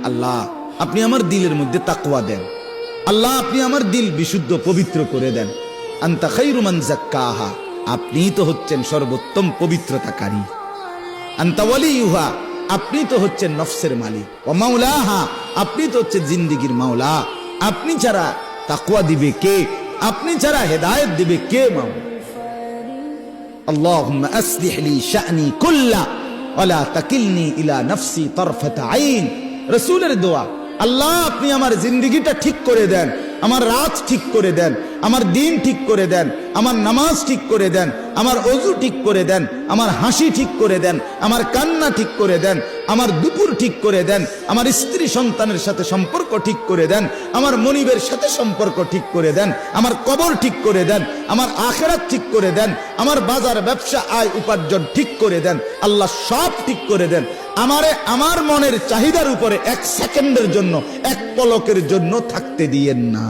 আল্লাহ আপনি আমার দিলের মধ্যে তাকওয়া দেন, আল্লাহ আপনি আমার দিল বিশুদ্ধ পবিত্র করে দেন। আনতা খায়রু মান যাক্কাহা, আপনিই তো হচ্ছেন সর্বোত্তম পবিত্রতাকারী। আনতা ওয়ালিয়ুহা, আপনি তো হচ্ছেন নফসের মালিক। ওয়া মাওলাহা, আপনি তো হচ্ছেন জিন্দেগীর মাওলা। আপনি ছাড়া তাকওয়া দিবে কে? আপনি ছাড়া হেদায়েত দিবে কে? মাওলা আল্লাহুম্মা আসলিহ লি শা'নি কুল্লা ওয়া লা তাকিলনি ইলা নাফসি তারফাতা আইন। রাসূলের দোয়া, আল্লাহ আপনি আমার জিন্দেগিটা ঠিক করে দেন, আমার রাত ঠিক করে দেন, আমার দিন ঠিক করে দেন, আমার নামাজ ঠিক করে দেন, আমার ওযু ঠিক করে দেন, আমার হাসি ঠিক করে দেন, আমার কান্না ঠিক করে দেন, আমার দুপুর ঠিক করে দেন, আমার স্ত্রী সন্তানের সাথে সম্পর্ক ঠিক করে দেন, আমার মনিবের সাথে সম্পর্ক ঠিক করে দেন, আমার কবর ঠিক করে দেন, আমার আখিরাত ঠিক করে দেন, আমার বাজার ব্যবসা আয় উপার্জন ঠিক করে দেন। আল্লাহ সব ঠিক করে দেন। আমারে আমার মনের চাহিদার উপরে এক সেকেন্ডের জন্য, এক পলকের জন্য থাকতে দিয়েন না।